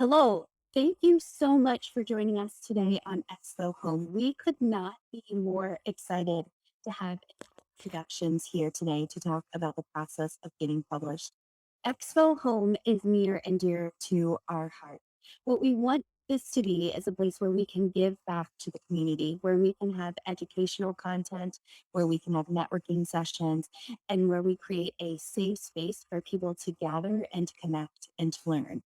Hello. Thank you so much for joining us today on ExVo Home. We could not be more excited to have introductions here today to talk about the process of getting published. ExVo Home is near and dear to our heart. What we want this to be is a place where we can give back to the community, where we can have educational content, where we can have networking sessions, and where we create a safe space for people to gather and to connect and to learn.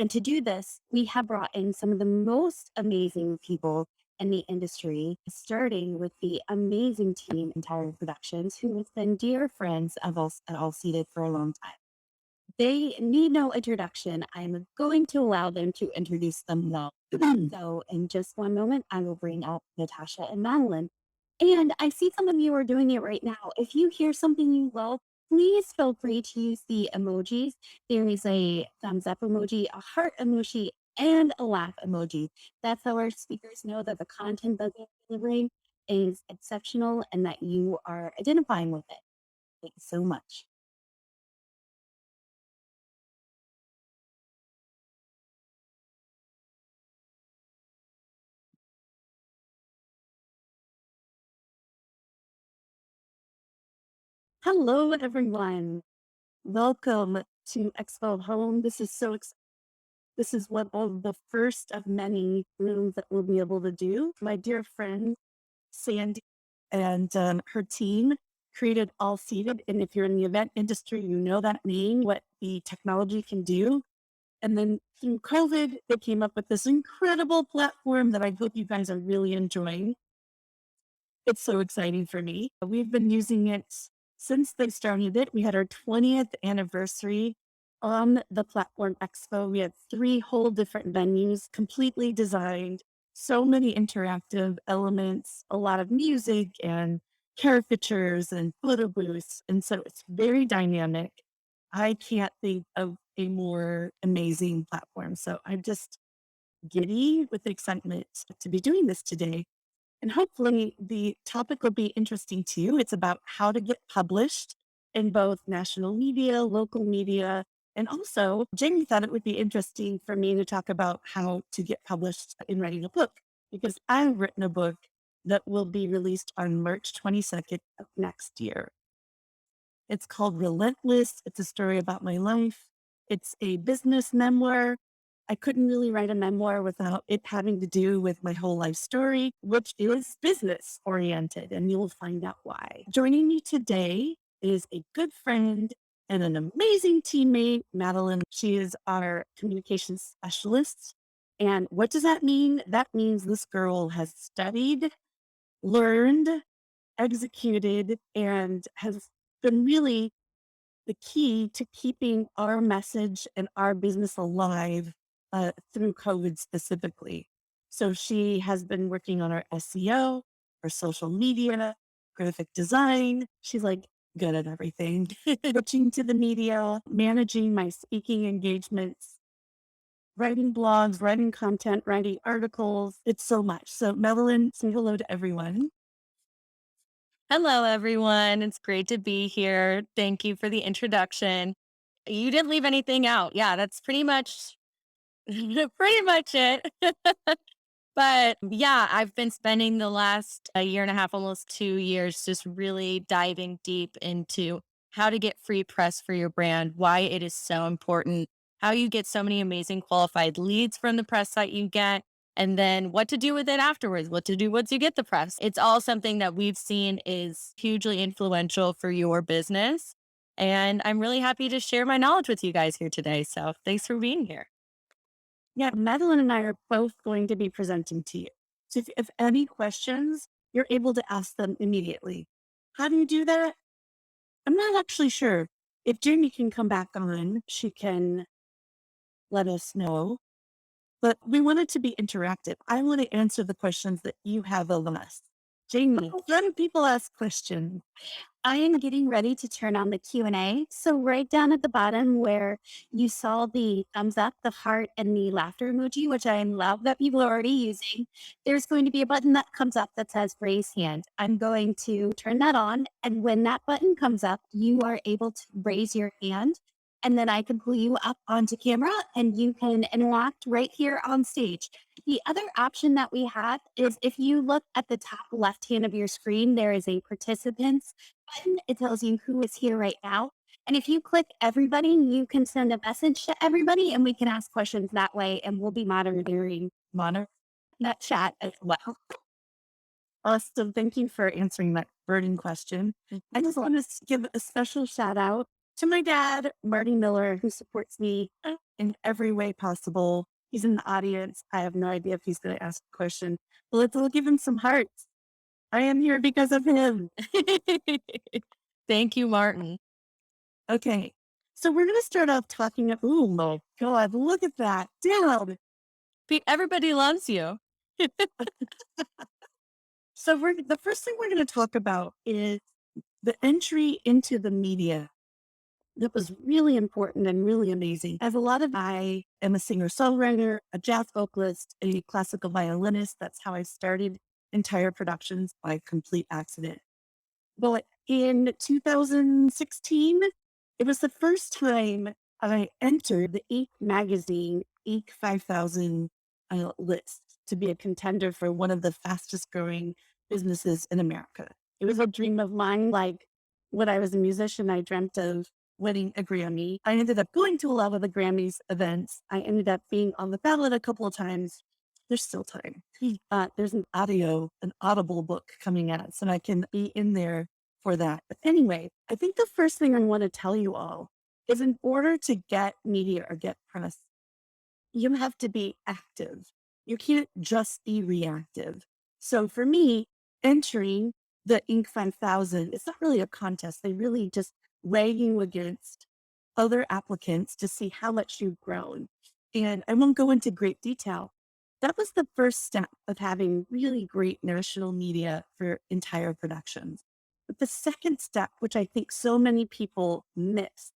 And to do this, we have brought in some of the most amazing people in the industry, starting with the amazing team in Tower Productions, who have been dear friends of us at All Seated for a long time. They need no introduction. I'm going to allow them to introduce themselves. So, in just one moment, I will bring out Natasha and Madeline. And I see some of you are doing it right now. If you hear something you love, please feel free to use the emojis. There is a thumbs up emoji, a heart emoji, and a laugh emoji. That's how our speakers know that the content that they're delivering is exceptional and that you are identifying with it. Thank you so much. Hello, everyone. Welcome to Expo Home. This is this is one of the first of many rooms that we'll be able to do. My dear friend Sandy and her team created All Seated. And if you're in the event industry, you know that name, what the technology can do. And then through COVID, they came up with this incredible platform that I hope you guys are really enjoying. It's so exciting for me. We've been using it since they started it. We had our 20th anniversary on the platform Expo. We had three whole different venues, completely designed, so many interactive elements, a lot of music and caricatures and photo booths. And so it's very dynamic. I can't think of a more amazing platform. So I'm just giddy with excitement to be doing this today. And hopefully, the topic will be interesting to you. It's about how to get published in both national media, local media, and also, Jamie thought it would be interesting for me to talk about how to get published in writing a book, because I've written a book that will be released on March 22nd of next year. It's called Relentless. It's a story about my life. It's a business memoir. I couldn't really write a memoir without it having to do with my whole life story, which is business oriented, and you'll find out why. Joining me today is a good friend and an amazing teammate, Madeline. She is our communications specialist. And what does that mean? That means this girl has studied, learned, executed, and has been really the key to keeping our message and our business alive through COVID specifically. So she has been working on our SEO, our social media, graphic design. She's like good at everything. Pitching to the media, managing my speaking engagements, writing blogs, writing content, writing articles. It's so much. So Madeline, say hello to everyone. Hello, everyone. It's great to be here. Thank you for the introduction. You didn't leave anything out. Yeah, that's pretty much pretty much it. But yeah, I've been spending the last a year and a half, almost 2 years, just really diving deep into how to get free press for your brand, why it is so important, how you get so many amazing qualified leads from the press site you get, and then what to do with it afterwards, what to do once you get the press. It's all something that we've seen is hugely influential for your business. And I'm really happy to share my knowledge with you guys here today. So thanks for being here. Yeah, Madeline and I are both going to be presenting to you. So if any questions, you're able to ask them immediately. How do you do that? I'm not actually sure. If Jamie can come back on, she can let us know. But we want it to be interactive. I want to answer the questions that you have of us. Jamie, how do people ask questions? I am getting ready to turn on the Q&A. So right down at the bottom where you saw the thumbs up, the heart, and the laughter emoji, which I love that people are already using, there's going to be a button that comes up that says raise hand. I'm going to turn that on. And when that button comes up, you are able to raise your hand and then I can pull you up onto camera and you can interact right here on stage. The other option that we have is if you look at the top left hand of your screen, there is a participants button. It tells you who is here right now. And if you click everybody, you can send a message to everybody and we can ask questions that way. And we'll be monitoring that chat as well. Awesome. Thank you for answering that burning question. I just want to give a special shout out to my dad, Marty Miller, who supports me in every way possible. He's in the audience. I have no idea if he's going to ask a question, but let's all give him some hearts. I am here because of him. Thank you, Martin. Okay. So we're going to start off talking. Oh my God, look at that. Damn. Everybody loves you. So the first thing we're going to talk about is the entry into the media. That was really important and really amazing. I am a singer songwriter, a jazz vocalist, a classical violinist. That's how I started entire productions by complete accident. But in 2016, it was the first time I entered the Inc. magazine Inc. 5000 list to be a contender for one of the fastest growing businesses in America. It was a dream of mine. Like when I was a musician, I dreamt of winning a Grammy. I ended up going to a lot of the Grammys events. I ended up being on the ballot a couple of times. There's still time. There's an audible book coming out, so I can be in there for that. But anyway, I think the first thing I want to tell you all is in order to get media or get press, you have to be active. You can't just be reactive. So for me, entering the Inc. 5000, it's not really a contest. They really just weigh you against other applicants to see how much you've grown. And I won't go into great detail. That was the first step of having really great national media for entire productions. But the second step, which I think so many people miss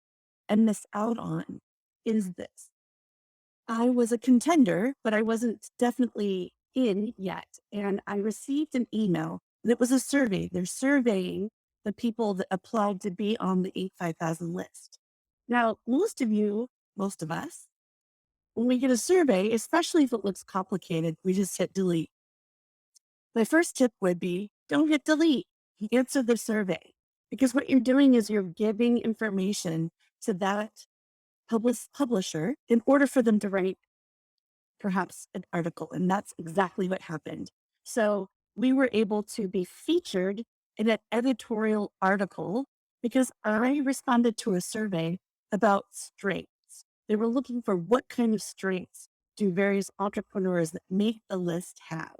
and miss out on, is this. I was a contender, but I wasn't definitely in yet. And I received an email. And it was a survey. They're surveying the people that applied to be on the 5000 list. Now, most of us, when we get a survey, especially if it looks complicated, we just hit delete. My first tip would be don't hit delete. Answer the survey. Because what you're doing is you're giving information to that publisher in order for them to write perhaps an article. And that's exactly what happened. So we were able to be featured in an editorial article because I responded to a survey about strengths. They were looking for what kind of strengths do various entrepreneurs that make the list have.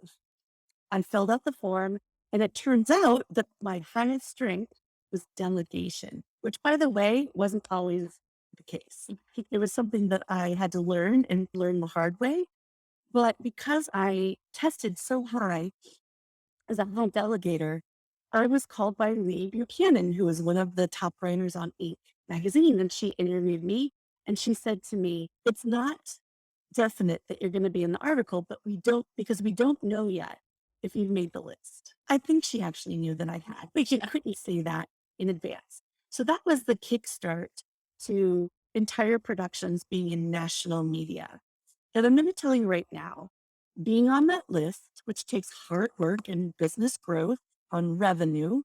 I filled out the form, and it turns out that my highest strength was delegation, which, by the way, wasn't always the case. It was something that I had to learn and learn the hard way. But because I tested so high as a high delegator, I was called by Lee Buchanan, who was one of the top writers on Inc. magazine, and she interviewed me. And she said to me, "It's not definite that you're going to be in the article, but because we don't know yet if you've made the list." I think she actually knew that I had, but she couldn't say that in advance. So that was the kickstart to entire productions being in national media. And I'm going to tell you right now, being on that list, which takes hard work and business growth on revenue,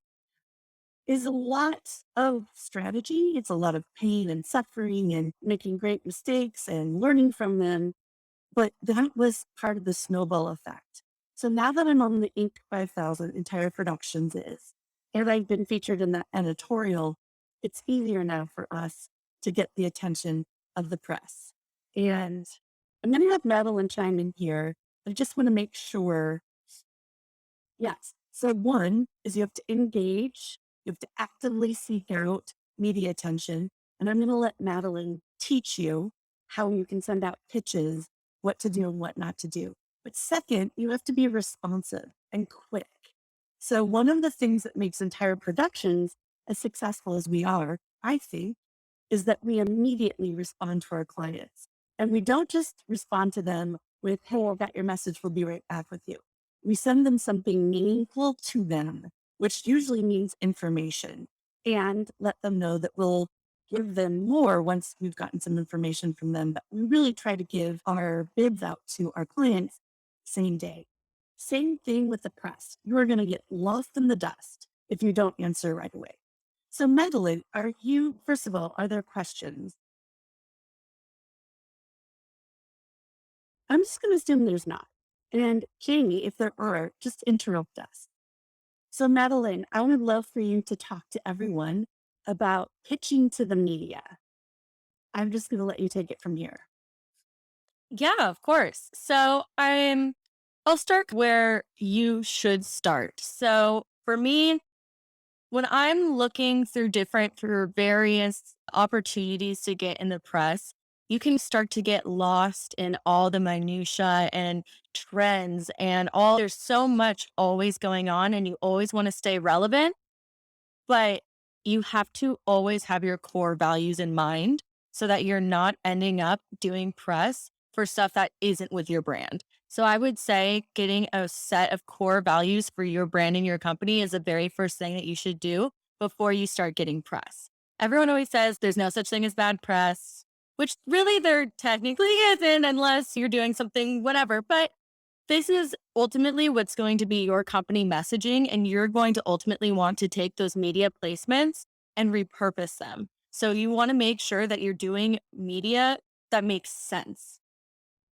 is a lot of strategy. It's a lot of pain and suffering and making great mistakes and learning from them. But that was part of the snowball effect. So now that I'm on the Inc. 5000 entire productions and I've been featured in that editorial, it's easier now for us to get the attention of the press. And I'm going to have Madeline chime in here. I just want to make sure. Yes. So one is you have to engage, you have to actively seek out media attention. And I'm going to let Madeline teach you how you can send out pitches, what to do and what not to do. But second, you have to be responsive and quick. So one of the things that makes entire productions as successful as we are, I think, is that we immediately respond to our clients. And we don't just respond to them with, "Hey, I got your message. We'll be right back with you." We send them something meaningful to them, which usually means information, and let them know that we'll give them more once we've gotten some information from them. But we really try to give our bids out to our clients same day. Same thing with the press. You're going to get lost in the dust if you don't answer right away. So, Madeline, first of all, are there questions? I'm just going to assume there's not. And Jamie, if there are, just interrupt us. So, Madeline, I would love for you to talk to everyone about pitching to the media. I'm just going to let you take it from here. Yeah, of course. I'll start where you should start. So for me, when I'm looking through various opportunities to get in the press, you can start to get lost in all the minutia and trends and all. There's so much always going on, and you always want to stay relevant. But you have to always have your core values in mind so that you're not ending up doing press for stuff that isn't with your brand. So I would say getting a set of core values for your brand and your company is the very first thing that you should do before you start getting press. Everyone always says there's no such thing as bad press, which really there technically isn't unless you're doing something whatever. But this is ultimately what's going to be your company messaging, and you're going to ultimately want to take those media placements and repurpose them. So you want to make sure that you're doing media that makes sense.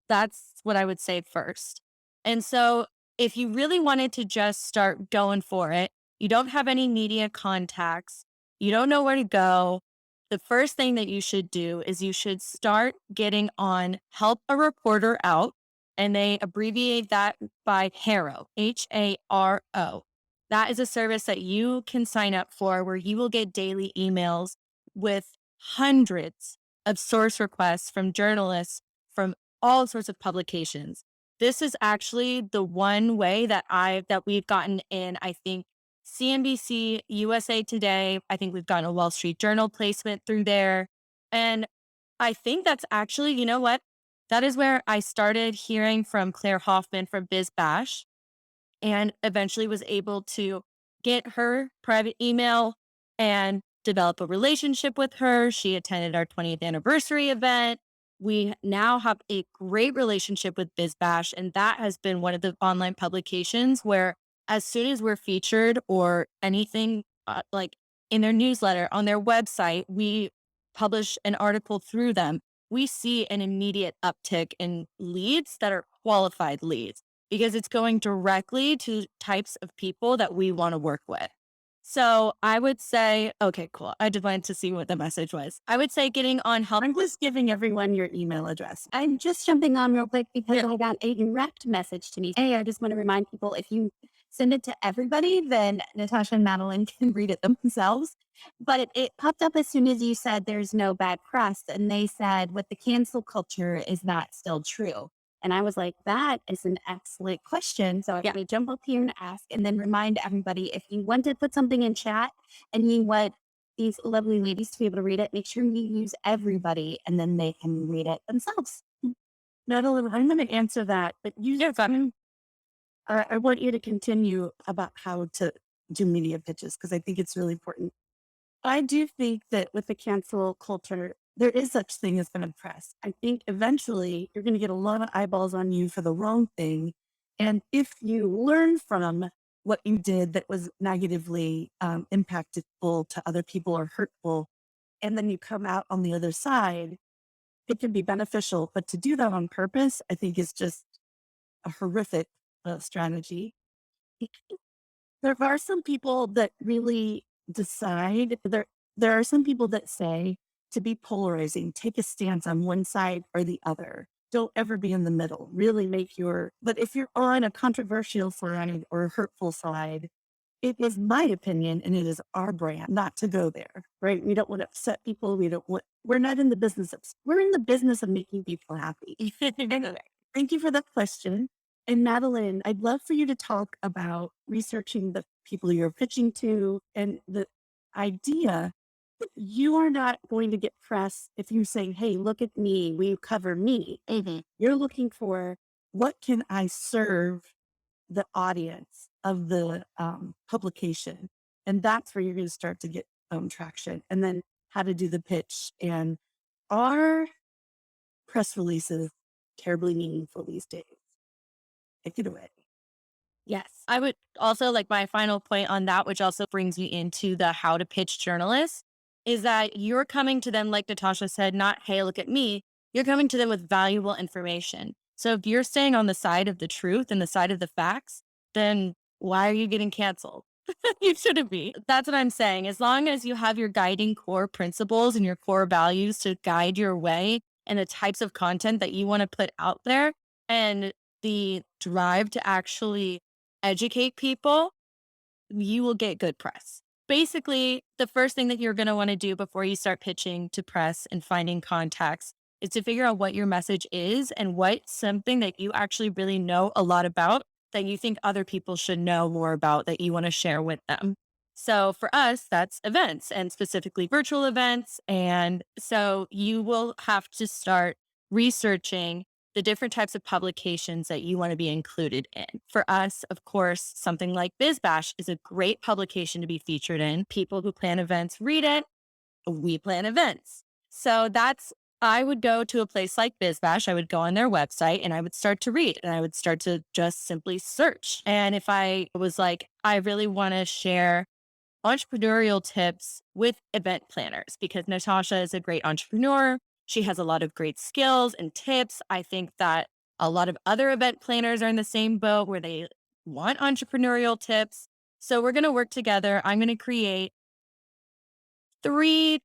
That's what I would say first. And so if you really wanted to just start going for it, you don't have any media contacts, you don't know where to go, the first thing that you should do is you should start getting on Help a Reporter Out. And they abbreviate that by HARO, HARO. That is a service that you can sign up for where you will get daily emails with hundreds of source requests from journalists from all sorts of publications. This is actually the one way that we've gotten in, I think, CNBC, USA Today. I think we've gotten a Wall Street Journal placement through there. And I think that's actually, you know what? That is where I started hearing from Claire Hoffman from Biz Bash and eventually was able to get her private email and develop a relationship with her. She attended our 20th anniversary event. We now have a great relationship with BizBash, and that has been one of the online publications where, as soon as we're featured or anything like in their newsletter, on their website, we publish an article through them. We see an immediate uptick in leads that are qualified leads because it's going directly to types of people that we want to work with. So I would say, okay, cool. I just wanted to see what the message was. I would say getting on help. I'm just giving everyone your email address. I'm just jumping on real quick because I got a direct message to me. Hey, I just want to remind people if you send it to everybody, then Natasha and Madeline can read it themselves. But it popped up as soon as you said there's no bad press. And they said, with the cancel culture, is that still true? And I was like, that is an excellent question. So I'm going to jump up here and ask and then remind everybody if you want to put something in chat and you want these lovely ladies to be able to read it, make sure you use everybody and then they can read it themselves. Madeline, I'm going to answer that, but I want you to continue about how to do media pitches because I think it's really important. I do think that with the cancel culture, there is such thing as an press. I think eventually you're going to get a lot of eyeballs on you for the wrong thing. And if you learn from what you did that was negatively impactful to other people or hurtful, and then you come out on the other side, it can be beneficial. But to do that on purpose, I think is just a horrific strategy. There are some people that really decide there are some people that say to be polarizing, take a stance on one side or the other. Don't ever be in the middle. Really make your but if you're on a controversial side or a hurtful side, it is my opinion and it is our brand not to go there. Right. We don't want to upset people. We're not in the business of we're in the business of making people happy. Anyway, thank you for that question. And Madeline, I'd love for you to talk about researching the people you're pitching to and the idea that you are not going to get press if you're saying, hey, look at me, we cover me. You're looking for what can I serve the audience of the publication. And that's where you're going to start to get traction. And then how to do the pitch. And our press releases terribly meaningful these days. Take it away. Yes. I would also like my final point on that, which also brings me into the how to pitch journalists, is that you're coming to them, like Natasha said, not, hey, look at me. You're coming to them with valuable information. So if you're staying on the side of the truth and the side of the facts, then why are you getting canceled? You shouldn't be. That's what I'm saying. As long as you have your guiding core principles and your core values to guide your way and the types of content that you want to put out there and the drive to actually educate people, you will get good press. Basically, the first thing that you're going to want to do before you start pitching to press and finding contacts is to figure out what your message is and what's something that you actually really know a lot about that you think other people should know more about that you want to share with them. So for us, that's events and specifically virtual events. And so you will have to start researching the different types of publications that you want to be included in. For us, of course, something like BizBash is a great publication to be featured in. People who plan events read it. We plan events. So I would go to a place like BizBash. I would go on their website and I would start to read and I would start to just simply search. And if I was like, I really want to share entrepreneurial tips with event planners because Natasha is a great entrepreneur. She has a lot of great skills and tips. I think that a lot of other event planners are in the same boat where they want entrepreneurial tips. So we're going to work together. I'm going to create three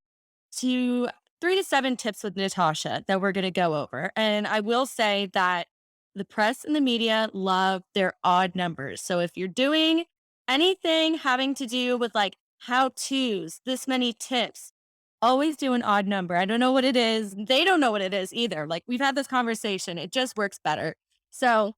to 3 to 7 tips with Natasha that we're going to go over. And I will say that the press and the media love their odd numbers. So if you're doing anything having to do with like how to's, this many tips, always do an odd number. I don't know what it is. They don't know what it is either. Like we've had this conversation, it just works better. So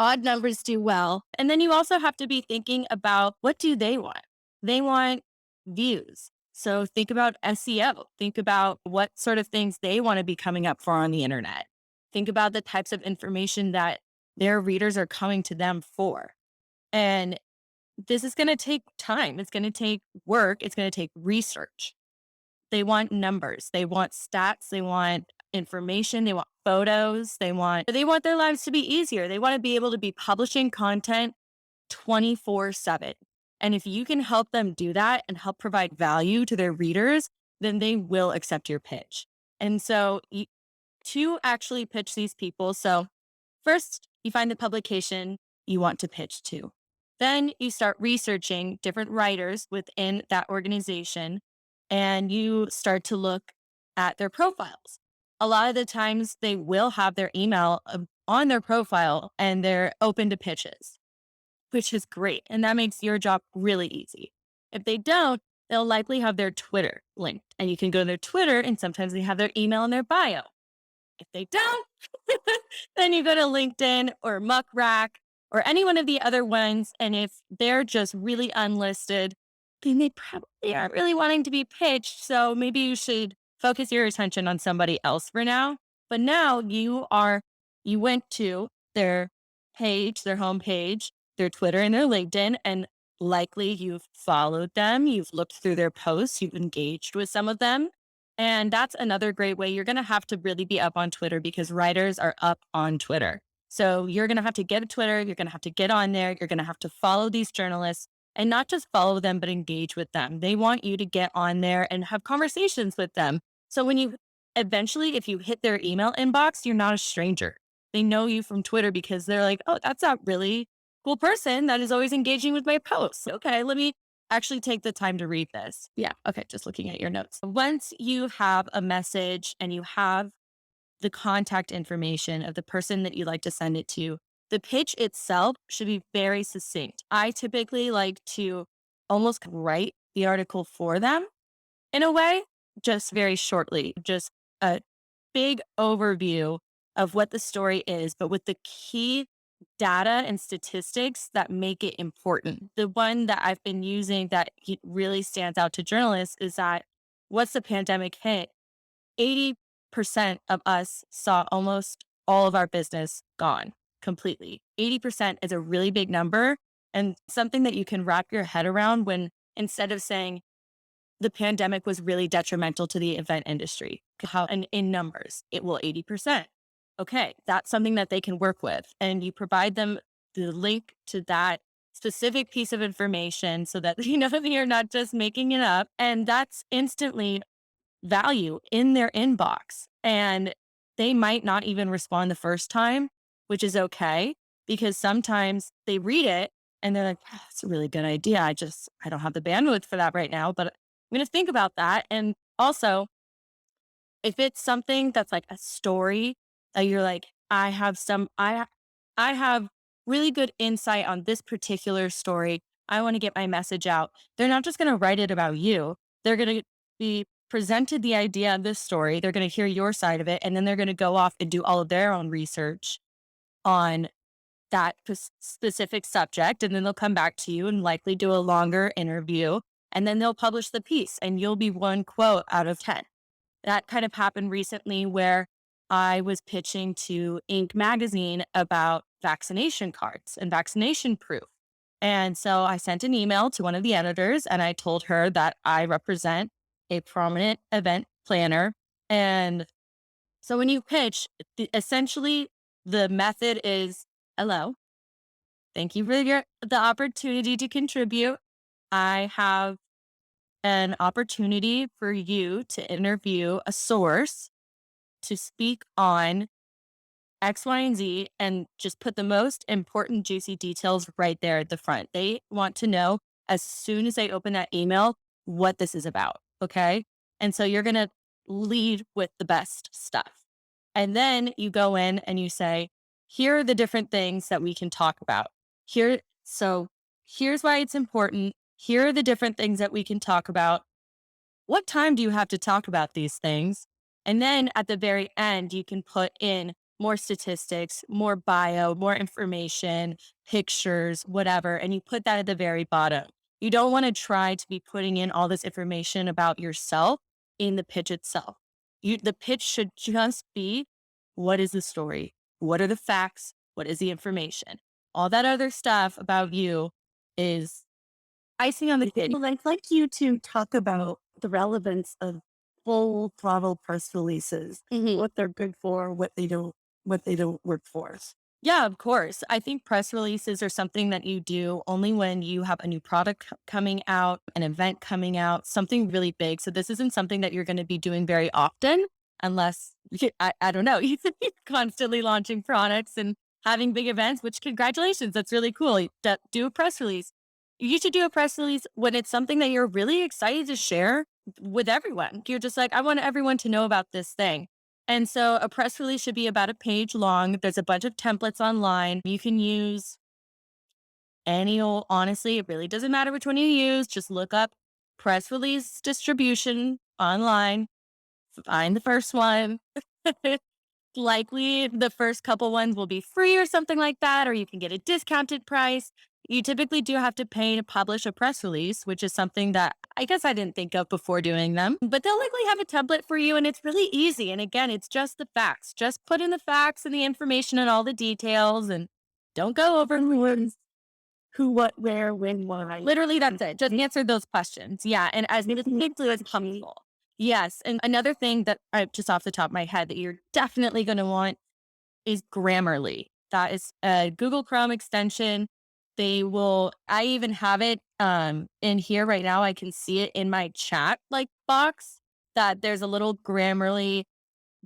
odd numbers do well. And then you also have to be thinking about what do they want? They want views. So think about SEO. Think about what sort of things they want to be coming up for on the internet. Think about the types of information that their readers are coming to them for. And this is going to take time. It's going to take work. It's going to take research. They want numbers, they want stats, they want information, they want photos, they want their lives to be easier. They want to be able to be publishing content 24/7. And if you can help them do that and help provide value to their readers, then they will accept your pitch. And so to actually pitch these people, so first, you find the publication you want to pitch to. Then you start researching different writers within that organization and you start to look at their profiles. A lot of the times they will have their email on their profile and they're open to pitches, which is great. And that makes your job really easy. If they don't, they'll likely have their Twitter linked and you can go to their Twitter and sometimes they have their email in their bio. If they don't, then you go to LinkedIn or Muck Rack or any one of the other ones. And if they're just really unlisted, then they probably aren't really wanting to be pitched. So maybe you should focus your attention on somebody else for now. But now you went to their page, their homepage, their Twitter and their LinkedIn, and likely you've followed them, you've looked through their posts, you've engaged with some of them. And that's another great way. You're going to have to really be up on Twitter because writers are up on Twitter. So you're going to have to get a Twitter. You're going to have to get on there. You're going to have to follow these journalists and not just follow them, but engage with them. They want you to get on there and have conversations with them. So when you eventually, if you hit their email inbox, you're not a stranger. They know you from Twitter because they're like, oh, that's a really cool person that is always engaging with my posts. Okay, let me actually take the time to read this. Yeah. Okay. Just looking at your notes. Once you have a message and you have the contact information of the person that you'd like to send it to, the pitch itself should be very succinct. I typically like to almost write the article for them in a way, just very shortly, just a big overview of what the story is, but with the key data and statistics that make it important. The one that I've been using that really stands out to journalists is that once the pandemic hit, 80% of us saw almost all of our business gone completely. 80% is a really big number and something that you can wrap your head around when instead of saying the pandemic was really detrimental to the event industry. How, and in numbers, it will 80%. Okay, that's something that they can work with. And you provide them the link to that specific piece of information so that you know that you're not just making it up. And that's instantly value in their inbox. And they might not even respond the first time, which is okay because sometimes they read it and they're like, "Ah, that's a really good idea. I don't have the bandwidth for that right now, but I'm going to think about that." And also, if it's something that's like a story that you're like, I have really good insight on this particular story. I want to get my message out. They're not just going to write it about you. They're going to be presented the idea of this story. They're going to hear your side of it. And then they're going to go off and do all of their own research on that specific subject. And then they'll come back to you and likely do a longer interview. And then they'll publish the piece and you'll be one quote out of 10. That kind of happened recently where I was pitching to Inc. magazine about vaccination cards and vaccination proof. And so I sent an email to one of the editors and I told her that I represent a prominent event planner. And so when you pitch, essentially the method is, hello, thank you for the opportunity to contribute. I have an opportunity for you to interview a source to speak on X, Y, and Z and just put the most important juicy details right there at the front. They want to know as soon as they open that email what this is about. Okay. And so you're going to lead with the best stuff. And then you go in and you say, here are the different things that we can talk about. So here's why it's important. Here are the different things that we can talk about. What time do you have to talk about these things? And then at the very end, you can put in more statistics, more bio, more information, pictures, whatever. And you put that at the very bottom. You don't want to try to be putting in all this information about yourself in the pitch itself. The pitch should just be, what is the story? What are the facts? What is the information? All that other stuff about you is icing on the cake. Well, I'd like you to talk about the relevance of full throttle press releases, what they're good for, what they don't work for. Yeah, of course. I think press releases are something that you do only when you have a new product coming out, an event coming out, something really big. So this isn't something that you're going to be doing very often unless I don't know, you're constantly launching products and having big events, which congratulations, that's really cool. Do a press release. You should do a press release when it's something that you're really excited to share with everyone. You're just like, I want everyone to know about this thing. And so a press release should be about a page long. There's a bunch of templates online. You can use any old, honestly, it really doesn't matter which one you use. Just look up press release distribution online, find the first one. Likely the first couple ones will be free or something like that, or you can get a discounted price. You typically do have to pay to publish a press release, which is something that I guess I didn't think of before doing them, but they'll likely have a template for you and it's really easy. And again, it's just the facts. Just put in the facts and the information and all the details and don't go over Who, what, where, when, why. literally that's it. Just answer those questions. Yeah. And as quickly as possible. Yes. And another thing that I just off the top of my head that you're definitely going to want is Grammarly. That is a Google Chrome extension. I even have it in here right now. I can see it in my chat like box that there's a little Grammarly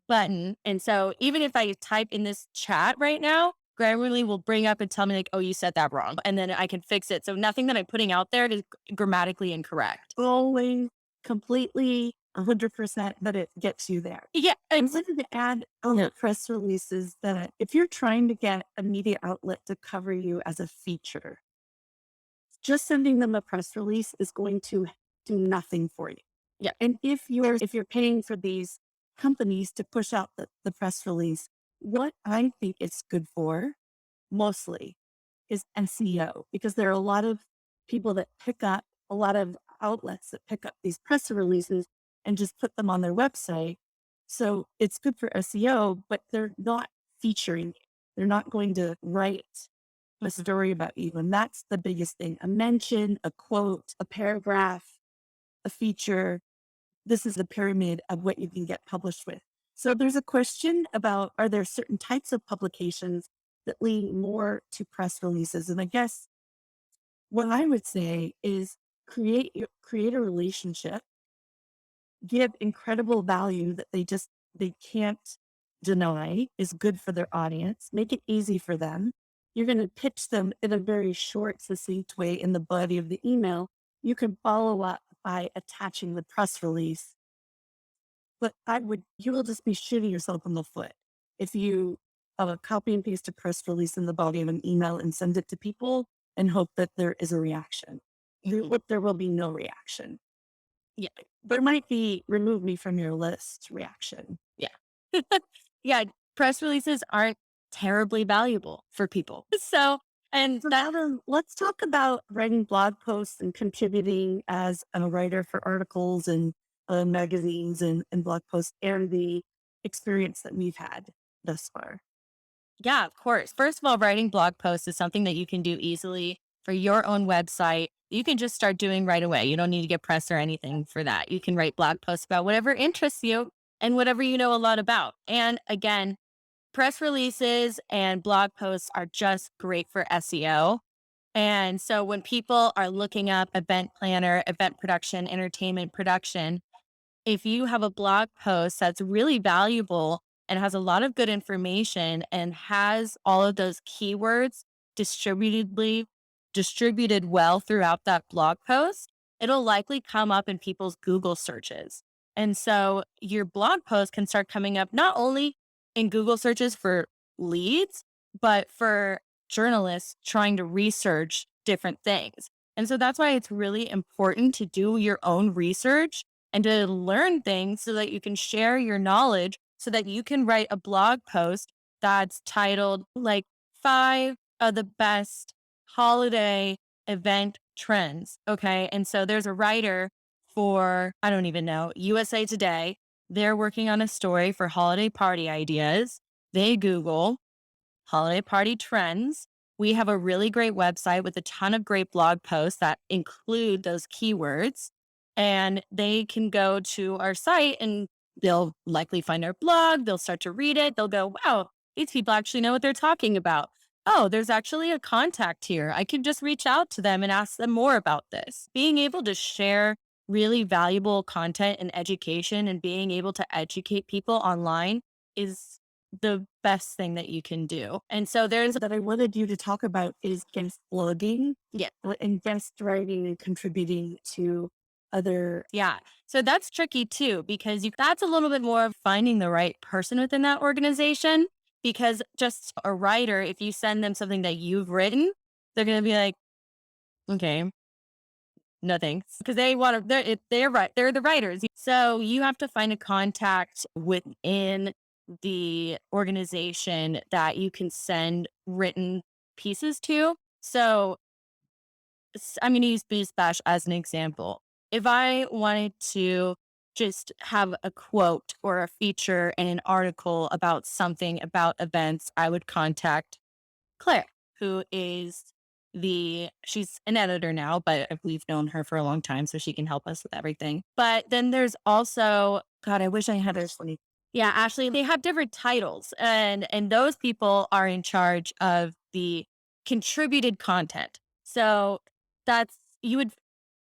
button. And so even if I type in this chat right now, Grammarly will bring up and tell me like, oh, you said that wrong. And then I can fix it. So nothing that I'm putting out there is grammatically incorrect. Always completely 100%, but it gets you there. Yeah. I And wanted to add on the press releases that if you're trying to get a media outlet to cover you as a feature, just sending them a press release is going to do nothing for you. yeah. And if you're paying for these companies to push out the press release, what I think it's good for mostly is SEO, because there are a lot of people that pick up a lot of outlets that pick up these press releases and just put them on their website. So it's good for SEO, but they're not featuring you. They're not going to write a story about you. And that's the biggest thing. A mention, a quote, a paragraph, a feature. This is the pyramid of what you can get published with. So there's a question about, are there certain types of publications that lean more to press releases? And I guess what I would say is create a relationship, give incredible value that they can't deny is good for their audience, make it easy for them. You're going to pitch them in a very short, succinct way in the body of the email. You can follow up by attaching the press release, but you will just be shooting yourself in the foot if you copy and paste a press release in the body of an email and send it to people and hope that there is a reaction. There will be no reaction. Yeah. There might be remove me from your list reaction. Yeah. Yeah, press releases aren't terribly valuable for people. So, and So that Madeline, let's talk about writing blog posts and contributing as a writer for articles and magazines and blog posts and the experience that we've had thus far. Yeah, of course. First of all, writing blog posts is something that you can do easily for your own website. You can just start doing right away. You don't need to get press or anything for that. You can write blog posts about whatever interests you and whatever you know a lot about. And again, press releases and blog posts are just great for SEO. And so when people are looking up event planner, event production, entertainment production, if you have a blog post that's really valuable and has a lot of good information and has all of those keywords distributedly distributed well throughout that blog post, it'll likely come up in people's Google searches. And so your blog post can start coming up not only in Google searches for leads, but for journalists trying to research different things. And so that's why it's really important to do your own research and to learn things so that you can share your knowledge so that you can write a blog post that's titled like 5 of the best holiday event trends. Okay. And so there's a writer for, I don't even know, USA Today. They're working on a story for holiday party ideas. They Google holiday party trends. We have a really great website with a ton of great blog posts that include those keywords. And they can go to our site and they'll likely find our blog. They'll start to read it. They'll go, wow, these people actually know what they're talking about. Oh, there's actually a contact here. I can just reach out to them and ask them more about this. Being able to share really valuable content and education and being able to educate people online is the best thing that you can do. And so there's That I wanted you to talk about is guest blogging yeah, and guest writing and contributing to other. yeah. So that's tricky too because that's a little bit more of finding the right person within that organization because just a writer if you send them something that you've written, they're going to be like, "Okay, nothing." Because they want to they're right. They're the writers. So you have to find a contact within the organization that you can send written pieces to. So I'm going to use Boost Bash as an example. If I wanted to just have a quote or a feature in an article about something about events, I would contact Claire, who is she's an editor now, but we've known her for a long time, so she can help us with everything. But then there's also, God, I wish I had her. Yeah, Ashley, they have different titles and those people are in charge of the contributed content. So that's you would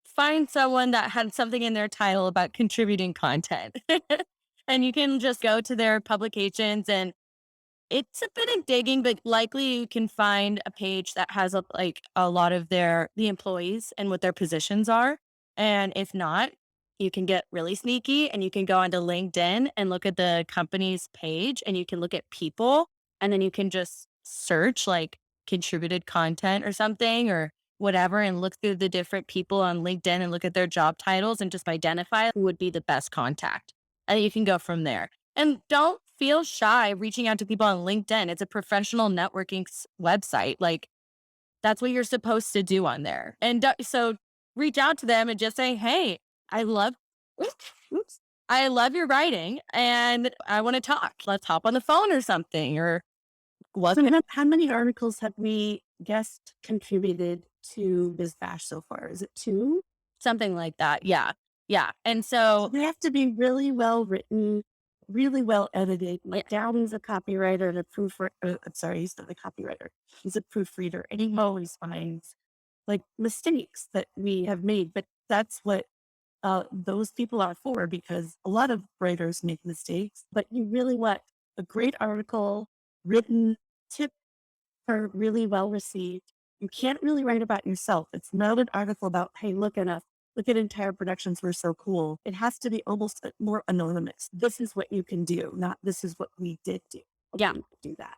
find someone that had something in their title about contributing content. And you can just go to their publications and it's a bit of digging, but likely you can find a page that has a lot of the employees and what their positions are. And if not, you can get really sneaky and you can go onto LinkedIn and look at the company's page and you can look at people and then you can just search like contributed content or something or whatever and look through the different people on LinkedIn and look at their job titles and just identify who would be the best contact. And you can go from there. And don't feel shy reaching out to people on LinkedIn. It's a professional networking website. Like that's what you're supposed to do on there. And so reach out to them and just say, "Hey, I love oops, I love your writing and I want to talk. Let's hop on the phone or something." Or what So how many articles have we guest contributed to Biz Bash so far? Is it two? something like that. Yeah. Yeah. And So so, they have to be really well written, really well edited. My yeah, dad is a copywriter and a I'm sorry, he's not a copywriter. He's a proofreader, and he always finds like mistakes that we have made. But that's what those people are for, because a lot of writers make mistakes. But you really want a great article written, tip are really well received. You can't really write about yourself. It's not an article about, hey, look at us. Look at entire productions. We're so cool. It has to be almost more anonymous. This is what you can do, not this is what we did do. yeah, Okay, you can do that.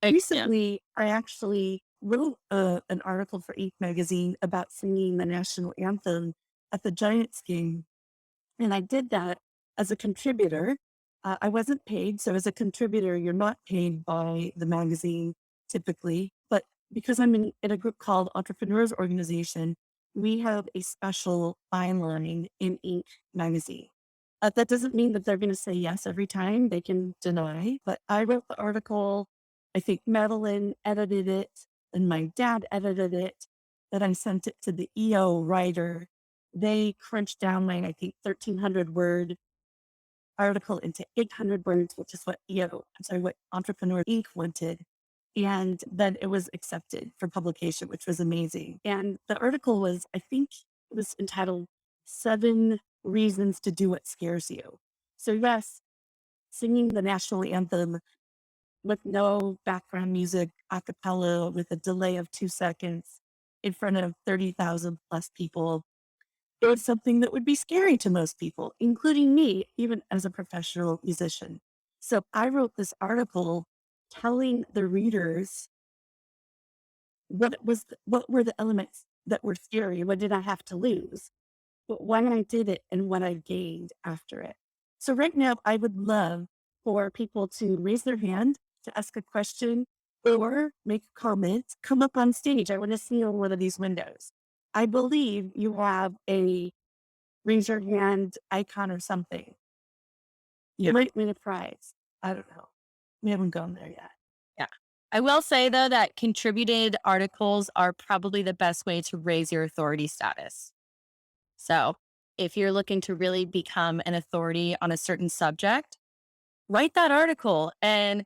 yeah. Recently, I actually wrote an article for Ink magazine about singing the national anthem at the Giants game, and I did that as a contributor. I wasn't paid. So as a contributor, you're not paid by the magazine typically. But because I'm in a group called Entrepreneurs Organization, we have a special byline in Inc. magazine. That doesn't mean that they're going to say yes every time. They can deny. But I wrote the article. I think Madeline edited it, and my dad edited it. Then I sent it to the EO writer. They crunched down my, I think, 1,300 word article into 800 words, which is what what Entrepreneur Inc. wanted. And then it was accepted for publication, which was amazing. And the article was, I think it was entitled Seven Reasons to Do What Scares You. So yes, singing the national anthem with no background music, a cappella with a delay of 2 seconds in front of 30,000 plus people, it was something that would be scary to most people, including me, even as a professional musician. So I wrote this article telling the readers what were the elements that were scary, what did I have to lose, but why I did it and what I gained after it. So right now, I would love for people to raise their hand to ask a question or make a comment, come up on stage. I want to see you on one of these windows. I believe you have a raise your hand icon or something. You might win a prize. I don't know. We haven't gone there yet. Yeah. I will say though that contributed articles are probably the best way to raise your authority status. So if you're looking to really become an authority on a certain subject, write that article and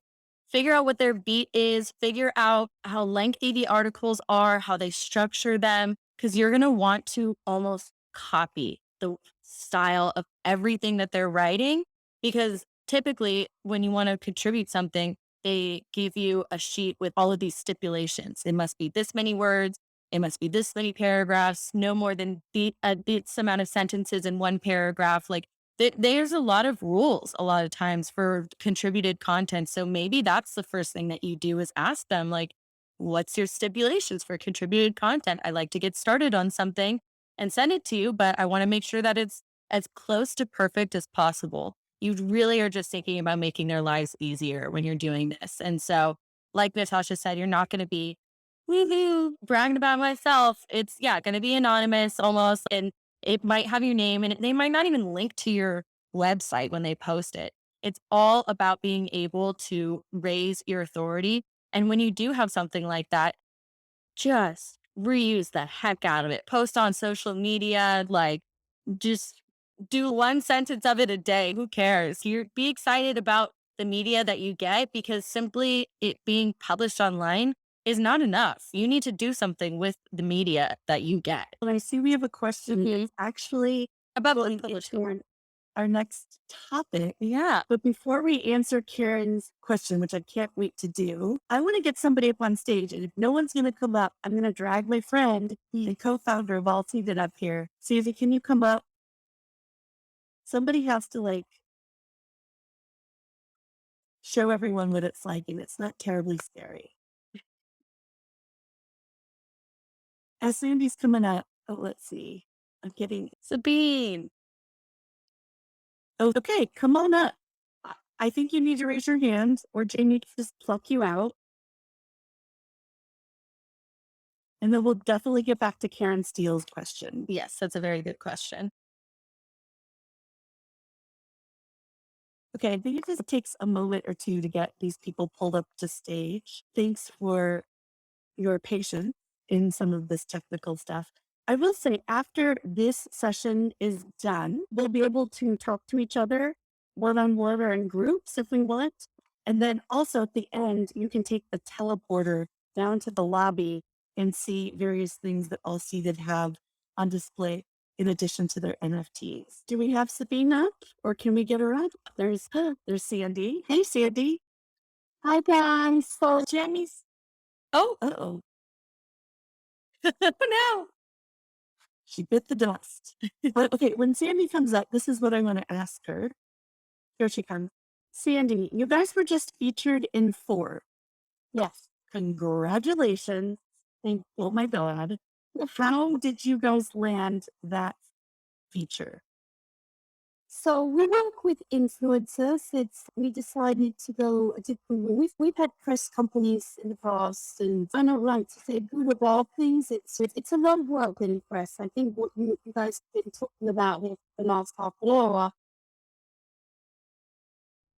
figure out what their beat is, figure out how lengthy the articles are, how they structure them, because you're going to want to almost copy the style of everything that they're writing. Because typically, when you want to contribute something, they give you a sheet with all of these stipulations. It must be this many words. It must be this many paragraphs, no more than this amount of sentences in one paragraph. Like there's a lot of rules a lot of times for contributed content. So maybe that's the first thing that you do is ask them, like, what's your stipulations for contributed content? I like to get started on something and send it to you, but I want to make sure that it's as close to perfect as possible. You really are just thinking about making their lives easier when you're doing this. And so, like Natasha said, you're not going to be woohoo bragging about myself. It's, yeah, going to be anonymous almost. And it might have your name and they might not even link to your website when they post it. It's all about being able to raise your authority. And when you do have something like that, just reuse the heck out of it. Post on social media, like just do one sentence of it a day. Who cares? You be excited about the media that you get because simply it being published online is not enough. You need to do something with the media that you get. And I see we have a question. Mhm. It's actually About going publishing. into our next topic. Yeah. But before we answer Karen's question, which I can't wait to do, I want to get somebody up on stage. And if no one's going to come up, I'm going to drag my friend, the co founder of All Seated, up here. Susie, can you come up? Somebody has to like show everyone what it's like, and it's not terribly scary. As Sandy's coming up, oh, let's see. I'm getting, Sabine. oh, okay, come on up. I think you need to raise your hand, or Jamie can just pluck you out. And then we'll definitely get back to Karen Steele's question. Yes, that's a very good question. Okay, I think it just takes a moment or two to get these people pulled up to stage. Thanks for your patience in some of this technical stuff. I will say after this session is done, we'll be able to talk to each other one on one or in groups if we want. And then also at the end, you can take the teleporter down to the lobby and see various things that all seated have on display in addition to their NFTs. Do we have Sabina or can we get her up? There's Sandy. Hey, Sandy. Hi, guys. So, Jamie's. Oh, Uh oh. no. She bit the dust. But okay, when Sandy comes up, this is what I want to ask her. Here she comes. Sandy, you guys were just featured in Forbes. Yes. Congratulations. Oh my God. How did you guys land that feature? So we work with influencers. We decided to go a different way. We've had press companies in the past, and I don't like to say good or bad things. It's a lot of work in press. I think what you guys have been talking about with the last half hour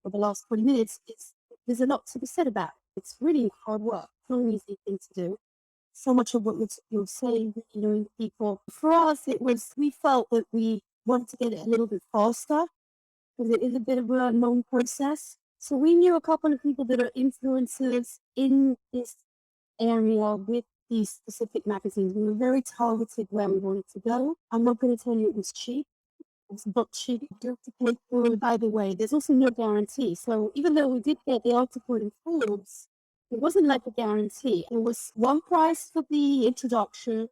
or the last 20 minutes, there's a lot to be said about it. It's really hard work, not an easy thing to do. So much of what you're saying, you know, people. For us, we felt that we wanted to get it a little bit faster because it is a bit of a long process. So we knew a couple of people that are influencers in this area with these specific magazines. We were very targeted where we wanted to go. I'm not going to tell you it was cheap. It's not cheap. You have to pay for it. By the way, there's also no guarantee. So even though we did get the article in Forbes, it wasn't like a guarantee. It was one price for the introduction,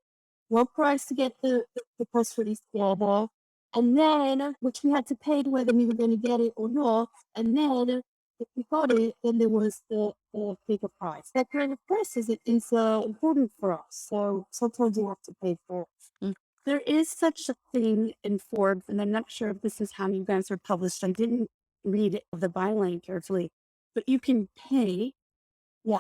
one price to get the press release together, and then, which we had to pay whether we were going to get it or not. And then, if we got it, then there was the bigger price. That kind of press is important for us. So sometimes you have to pay for it. There is such a thing in Forbes, and I'm not sure if this is how you guys are published. I didn't read the byline carefully, but you can pay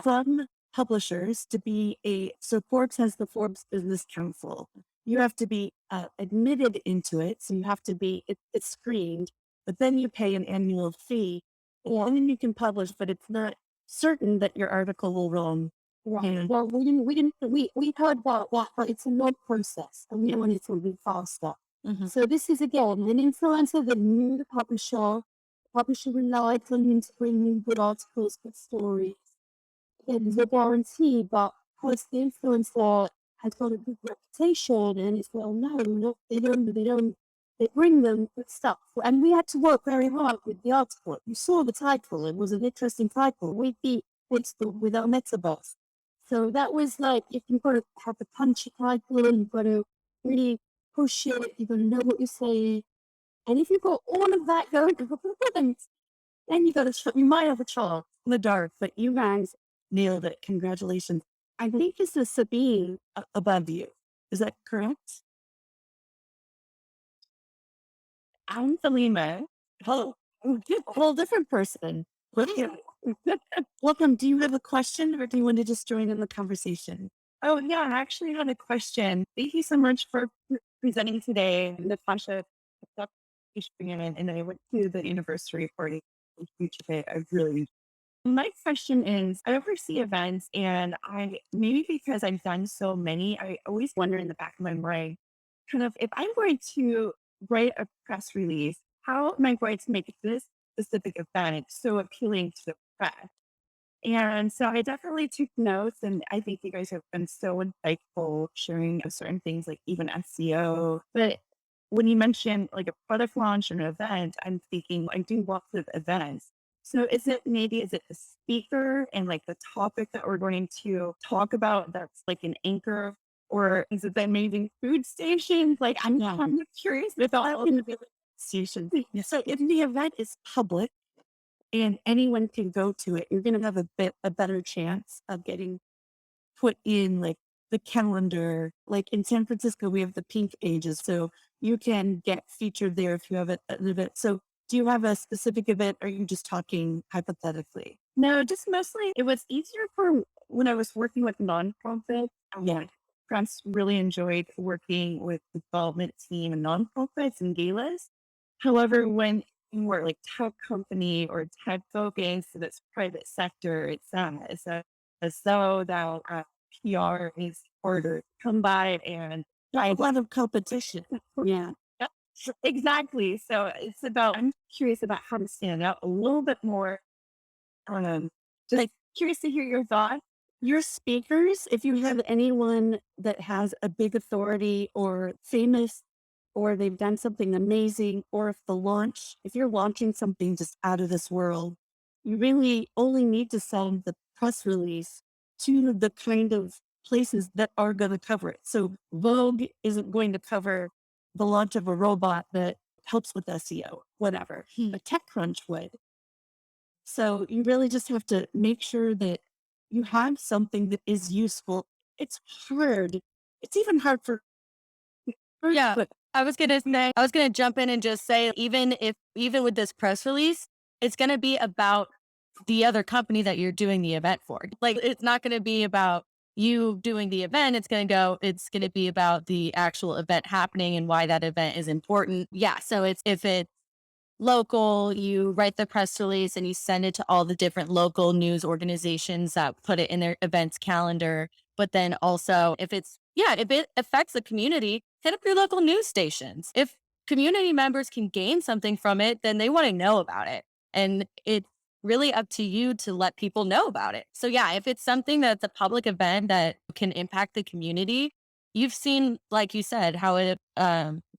some publishers to be so Forbes has the Forbes Business Council. You have to be admitted into it. So you have to be, it's screened, but then you pay an annual fee and then you can publish, but it's not certain that your article will run. Right. Well, we heard about that, but it's a long process and we want it to be faster. So this is again an influencer that knew the publisher. Publisher relied on him to bring in good articles, good stories. There's a guarantee, but because the influencer has got a good reputation and it's well known, they bring them good stuff. And we had to work very hard with the article. You saw the title, it was an interesting title. We beat Facebook with our metaverse. So that was like, if you've got to have a punchy title, you've got to really push it, you've got to know what you're saying. And if you've got all of that going, then you might have a chance in the dark, but you guys nailed it. Congratulations. I think this is Sabine above you. Is that correct? I'm Selima. Hello. Whole different person. Welcome. Welcome. Do you have a question or do you want to just join in the conversation? Oh, yeah, I actually had a question. Thank you so much for presenting today, Natasha. And I went to the anniversary party. I really my question is, I oversee events and I maybe because I've done so many, I always wonder in the back of my mind, kind of if I'm going to write a press release, how am I going to make this specific event so appealing to the press? And so I definitely took notes and I think you guys have been so insightful sharing certain things like even SEO. But when you mention like a product launch or an event, I'm thinking I do lots of events. So is it the speaker and like the topic that we're going to talk about that's like an anchor? Or is it the amazing food stations? Like I'm curious about the stations. So if the event is public, and anyone can go to it, you're going to have a better chance of getting put in like the calendar. Like in San Francisco, we have the pink pages, so you can get featured there if you have an event. So do you have a specific event or are you just talking hypothetically? No, just mostly it was easier for when I was working with nonprofits. Yeah. Press really enjoyed working with the development team and nonprofits and galas. However, when more like tech company or tech focus, so that's private sector, it's a as though that PR is harder to come by and Right. A lot of competition. Yeah. Yep. Exactly. So it's about, I'm curious about how to stand out a little bit more. Just like curious to hear your thoughts. Your speakers, if you have anyone that has a big authority or famous, or they've done something amazing, or if you're launching something just out of this world, you really only need to send the press release to the kind of places that are going to cover it. So Vogue isn't going to cover the launch of a robot that helps with SEO, whatever, but TechCrunch would. So you really just have to make sure that you have something that is useful. It's hard. It's even hard for first, Yeah, but I was gonna jump in and just say, even with this press release, it's gonna be about the other company that you're doing the event for. Like, it's not gonna be about you doing the event. It's gonna be about the actual event happening and why that event is important. Yeah. So if it's local, you write the press release and you send it to all the different local news organizations that put it in their events calendar. But then also, if it affects the community, hit up your local news stations. If community members can gain something from it, then they want to know about it. And it's really up to you to let people know about it. So, yeah, if it's something that's a public event that can impact the community, you've seen, like you said, how it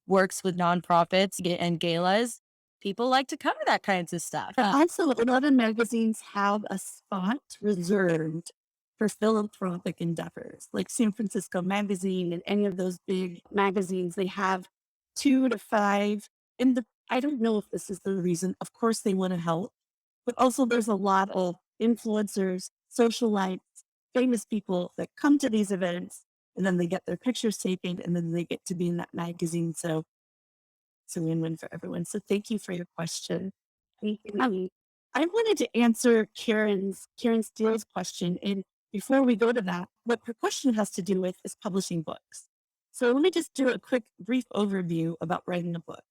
works with nonprofits and galas. People like to cover that kinds of stuff. also a lot of magazines have a spot reserved for philanthropic endeavors, like San Francisco Magazine and any of those big magazines. They have 2 to 5. I don't know if this is the reason. Of course, they want to help, but also there's a lot of influencers, socialites, famous people that come to these events, and then they get their pictures taken, and then they get to be in that magazine. So it's a win-win for everyone. So thank you for your question. Thank you. I wanted to answer Karen Steele's question. And before we go to that, what her question has to do with is publishing books. So let me just do a quick, brief overview about writing a book.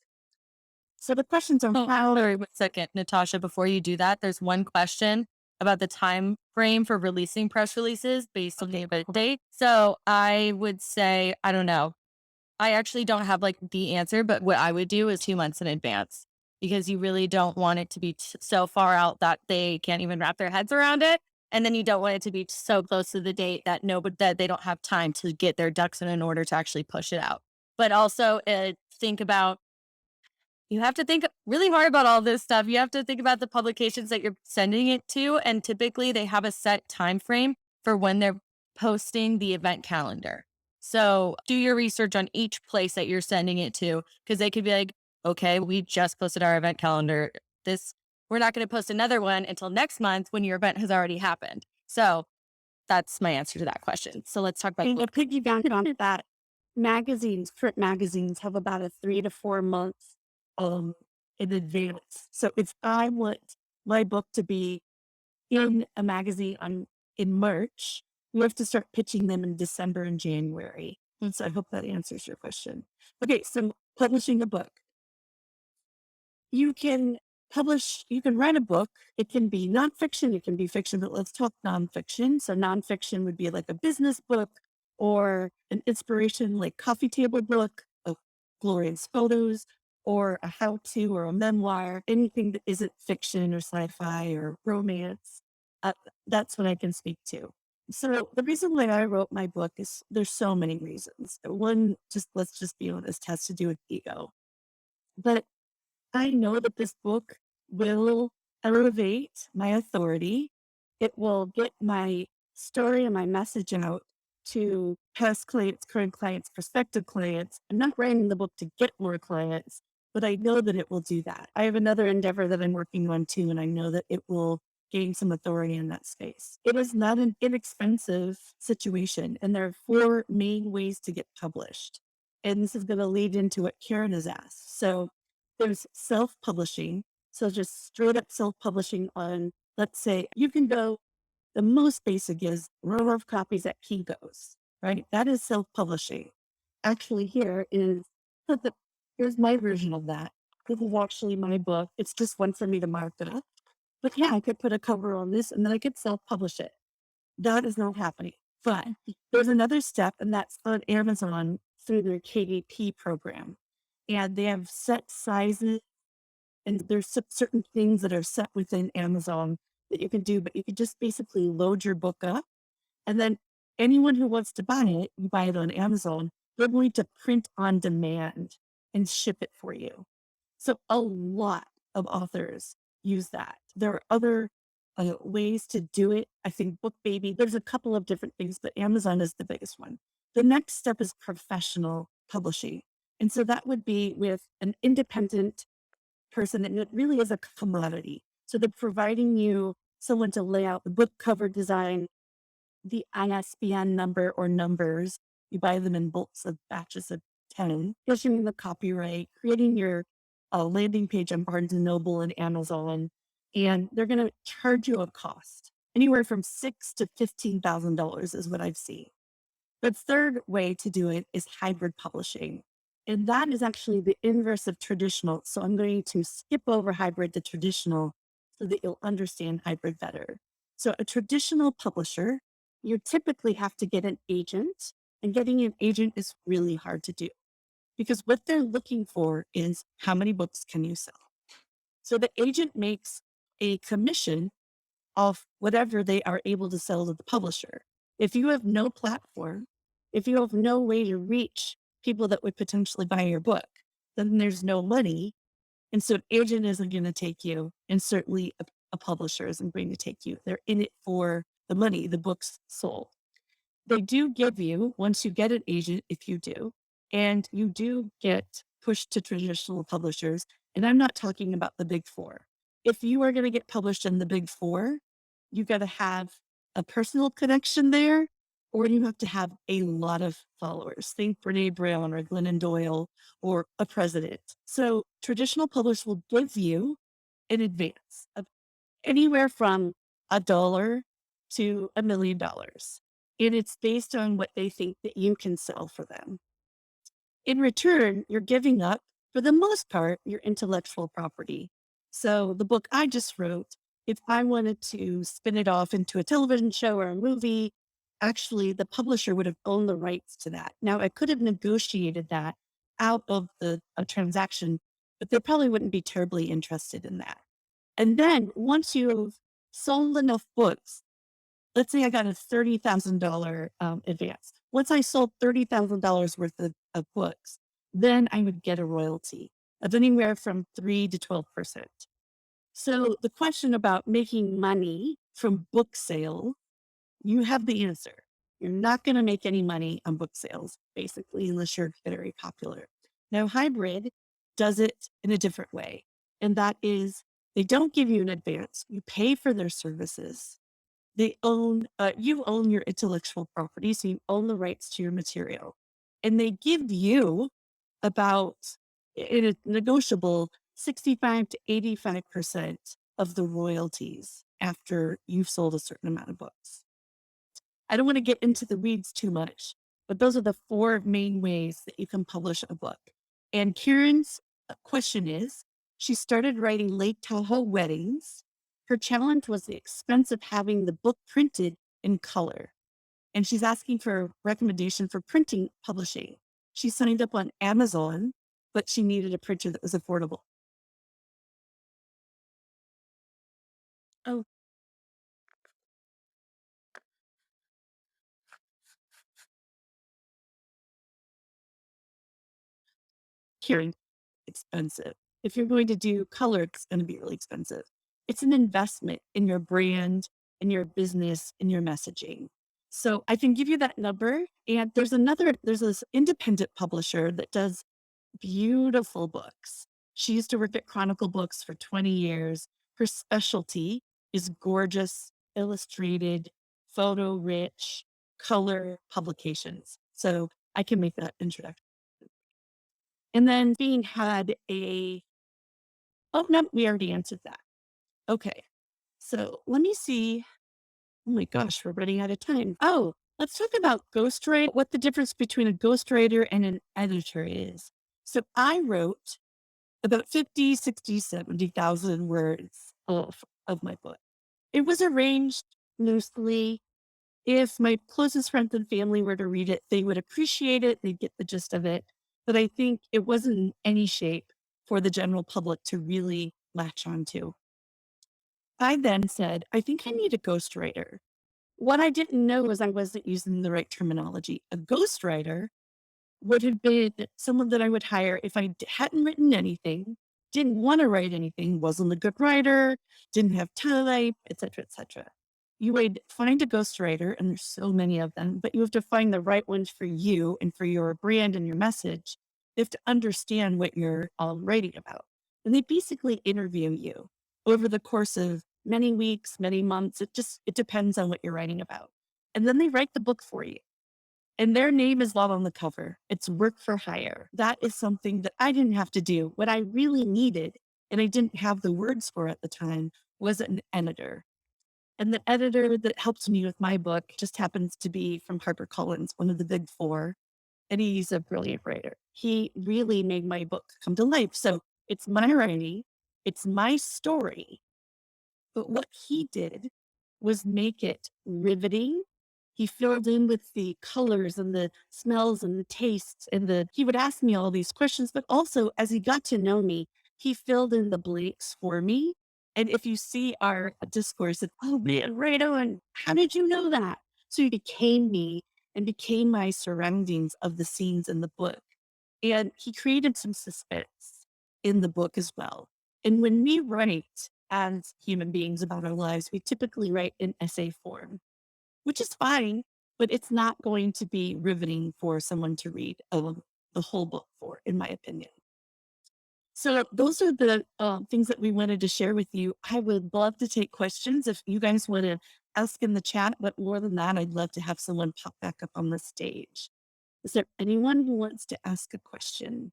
So the questions are Oh, how, sorry, 1 second, Natasha. Before you do that, there's one question about the time frame for releasing press releases based on the event date. So I would say, I don't know. I actually don't have like the answer, but what I would do is 2 months in advance because you really don't want it to be so far out that they can't even wrap their heads around it. And then you don't want it to be so close to the date that that they don't have time to get their ducks in order to actually push it out. But also think about you have to think really hard about all this stuff. You have to think about the publications that you're sending it to, and typically they have a set time frame for when they're posting the event calendar. So do your research on each place that you're sending it to, because they could be like, okay, we just posted our event calendar. This We're not going to post another one until next month when your event has already happened. So that's my answer to that question. So let's talk about and to piggyback on that, print magazines have about a 3 to 4 months um, in advance. So if I want my book to be in a magazine in March, you have to start pitching them in December and January. And so I hope that answers your question. Okay, so publishing a book. You can write a book. It can be nonfiction, it can be fiction, but let's talk nonfiction. So nonfiction would be like a business book or an inspiration like coffee table book of glorious photos or a how-to or a memoir, anything that isn't fiction or sci-fi or romance. Uh, that's what I can speak to. So the reason why I wrote my book is there's so many reasons. One, just let's just be honest, has to do with ego. But I know that this book will elevate my authority. It will get my story and my message out to past clients, current clients, prospective clients. I'm not writing the book to get more clients, but I know that it will do that. I have another endeavor that I'm working on too, and I know that it will gain some authority in that space. It is not an inexpensive situation, and there are 4 main ways to get published. And this is going to lead into what Karen has asked. So there's self-publishing. So just straight up self-publishing on, let's say, you can go, the most basic is row of copies at Kinko's, right? That is self-publishing. Actually, here's my version of that. This is actually my book. It's just one for me to mark it up. But yeah, I could put a cover on this and then I could self-publish it. That is not happening. But there's another step, and that's on Amazon through their KDP program. And they have set sizes, and there's certain things that are set within Amazon that you can do, but you can just basically load your book up. And then anyone who wants to buy it, you buy it on Amazon, they're going to print on demand and ship it for you. So a lot of authors use that. There are other ways to do it. I think BookBaby, there's a couple of different things, but Amazon is the biggest one. The next step is professional publishing. And so that would be with an independent person, and it really is a commodity. So they're providing you someone to lay out the book cover design, the ISBN number or numbers. You buy them in bulks of batches of 10, issuing the copyright, creating your landing page on Barnes and Noble and Amazon, and they're going to charge you a cost anywhere from $6,000 to $15,000 is what I've seen. The third way to do it is hybrid publishing. And that is actually the inverse of traditional. So I'm going to skip over hybrid to traditional so that you'll understand hybrid better. So a traditional publisher, you typically have to get an agent, and getting an agent is really hard to do because what they're looking for is how many books can you sell. So the agent makes a commission of whatever they are able to sell to the publisher. If you have no platform, if you have no way to reach people that would potentially buy your book, then there's no money. And so an agent isn't going to take you, and certainly a publisher isn't going to take you. They're in it for the money, the books sold. They do give you, once you get an agent, if you do, and you do get pushed to traditional publishers, and I'm not talking about the big four. If you are going to get published in the big four, you got to have a personal connection there, or you have to have a lot of followers. Think Brene Brown or Glennon Doyle or a president. So traditional publishers will give you an advance of anywhere from $1 to $1 million. And it's based on what they think that you can sell for them. In return, you're giving up, for the most part, your intellectual property. So the book I just wrote, if I wanted to spin it off into a television show or a movie, actually the publisher would have owned the rights to that. Now I could have negotiated that out of a transaction, but they probably wouldn't be terribly interested in that. And then once you've sold enough books, let's say I got a $30,000 advance. Once I sold $30,000 worth of books, then I would get a royalty of anywhere from 3 to 12%. So the question about making money from book sale, you have the answer. You're not going to make any money on book sales, basically, unless you're very popular. Now, hybrid does it in a different way. And that is they don't give you an advance. You pay for their services. You own your intellectual property, so you own the rights to your material. And they give you about, in a negotiable, 65 to 85% of the royalties after you've sold a certain amount of books. I don't want to get into the weeds too much, but those are the four main ways that you can publish a book. And Kieran's question is, she started writing Lake Tahoe weddings. Her challenge was the expense of having the book printed in color. And she's asking for a recommendation for printing publishing. She signed up on Amazon, but she needed a printer that was affordable. Oh, Kieran, expensive. If you're going to do color, it's going to be really expensive. It's an investment in your brand, in your business, in your messaging. So I can give you that number. And there's this independent publisher that does beautiful books. She used to work at Chronicle Books for 20 years. Her specialty is gorgeous, illustrated, photo rich, color publications. So I can make that introduction. And then being had oh, no, we already answered that. Okay. So let me see. Oh my gosh, we're running out of time. Oh, let's talk about ghostwriting, what the difference between a ghostwriter and an editor is. So I wrote about 50, 60, 70,000 words of my book. It was arranged loosely. If my closest friends and family were to read it, they would appreciate it. They'd get the gist of it. But I think it wasn't in any shape for the general public to really latch onto. I then said, I think I need a ghostwriter. What I didn't know was I wasn't using the right terminology. A ghostwriter would have been someone that I would hire if I hadn't written anything, didn't want to write anything, wasn't a good writer, didn't have time, et cetera, et cetera. You would find a ghostwriter, and there's so many of them, but you have to find the right ones for you and for your brand and your message. You have to understand what you're writing about. And they basically interview you over the course of many weeks, many months. It depends on what you're writing about. And then they write the book for you. And their name is not on the cover. It's work for hire. That is something that I didn't have to do. What I really needed, and I didn't have the words for at the time, was an editor. And the editor that helps me with my book just happens to be from HarperCollins, one of the big four. And he's a brilliant writer. He really made my book come to life. So it's my writing, it's my story, but what he did was make it riveting. He filled in with the colors and the smells and the tastes he would ask me all these questions, but also as he got to know me, he filled in the blanks for me. And if you see our discourse, it's, oh man, right on. How did you know that? So he became me and became my surroundings of the scenes in the book. And he created some suspense in the book as well. And when we write as human beings about our lives, we typically write in essay form, which is fine, but it's not going to be riveting for someone to read the whole book for, in my opinion. So those are the things that we wanted to share with you. I would love to take questions if you guys want to ask in the chat, but more than that, I'd love to have someone pop back up on the stage. Is there anyone who wants to ask a question?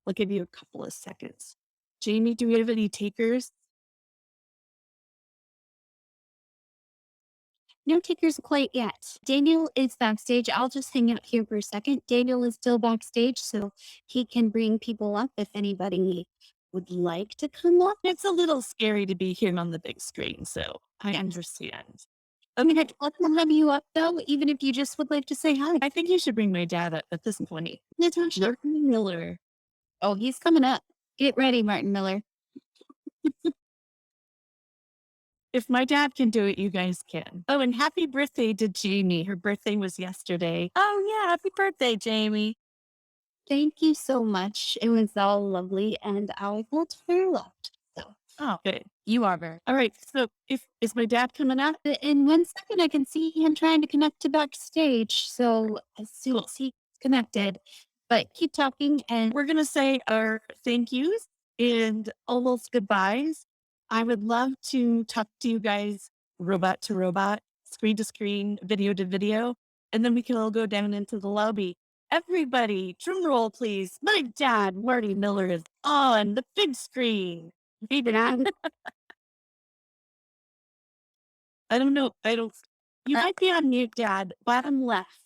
I'll give you a couple of seconds. Jamie, do we have any takers? No takers quite yet. Daniel is backstage. I'll just hang out here for a second. Daniel is still backstage, so he can bring people up if anybody would like to come up. It's a little scary to be here on the big screen, so I understand. I mean, I'd love to have you up though, even if you just would like to say hi. I think you should bring my dad up at this point. Natasha Miller. Oh, he's coming up. Get ready, Martin Miller. If my dad can do it, you guys can. Oh, and happy birthday to Jamie. Her birthday was yesterday. Oh, yeah. Happy birthday, Jamie. Thank you so much. It was all lovely, and I felt very loved. So, Oh, good. You are very. All right. So is my dad coming up? in 1 second, I can see him trying to connect to backstage. So as soon Cool. as he's connected, but keep talking and We're going to say our thank yous and almost goodbyes. I would love to talk to you guys robot to robot, screen to screen, video to video, and then we can all go down into the lobby. Everybody, drum roll, please. My dad, Marty Miller, is on the big screen. Hey, Dad. I don't know. You might be on mute, Dad. Bottom left.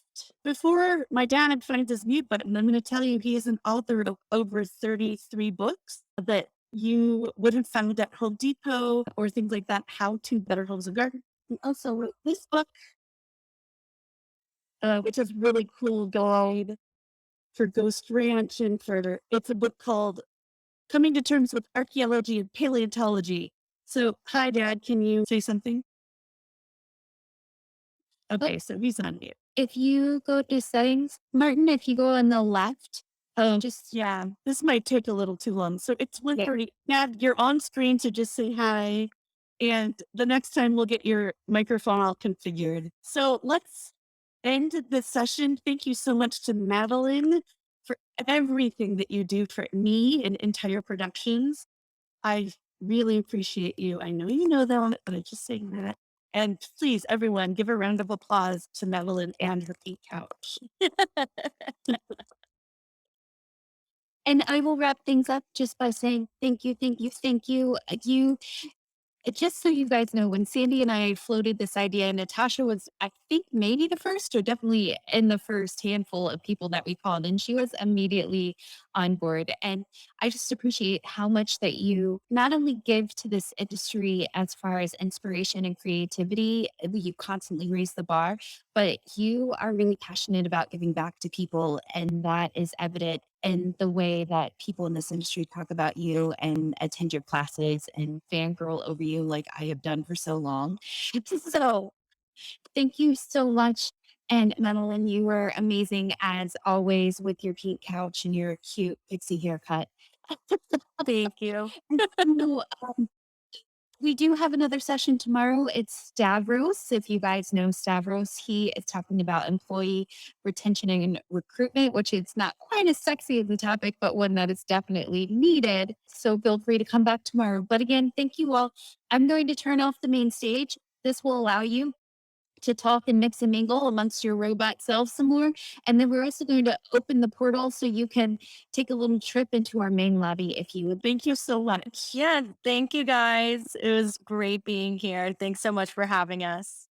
Before my dad finds his mute button, I'm going to tell you he is an author of over 33 books that you would have found at Home Depot or things like that. How to Better Homes and Gardens. He also wrote this book, which is really cool guide for Ghost Ranch and further. It's a book called Coming to Terms with Archaeology and Paleontology. So, hi, Dad. Can you say something? Okay, so he's on mute. If you go to settings, Martin, if you go on the left, just Yeah, this might take a little too long. So it's 1:30. Dad, you're on screen, so just say hi. And the next time we'll get your microphone all configured. So let's end this session. Thank you so much to Madeline for everything that you do for me and entire productions. I really appreciate you. I know you know that, but I'm just saying that. And please, everyone, give a round of applause to Madeline and her pink couch. and I will wrap things up just by saying thank you, thank you, thank you. You Just so you guys know, when Sandy and I floated this idea, Natasha was, I think, maybe the first or definitely in the first handful of people that we called, and she was immediately on board. And I just appreciate how much that you not only give to this industry as far as inspiration and creativity, you constantly raise the bar, but you are really passionate about giving back to people. And that is evident in the way that people in this industry talk about you and attend your classes and fangirl over you like I have done for so long. So thank you so much. And Madeline, you were amazing as always with your pink couch and your cute pixie haircut. Thank you. So, we do have another session tomorrow. It's Stavros. If you guys know Stavros, he is talking about employee retention and recruitment, which is not quite as sexy as a topic, but one that is definitely needed. So feel free to come back tomorrow. But again, thank you all. I'm going to turn off the main stage. This will allow you to talk and mix and mingle amongst your robot selves some more. And then we're also going to open the portal so you can take a little trip into our main lobby if you would. Thank you so much. Yeah, thank you guys. It was great being here. Thanks so much for having us.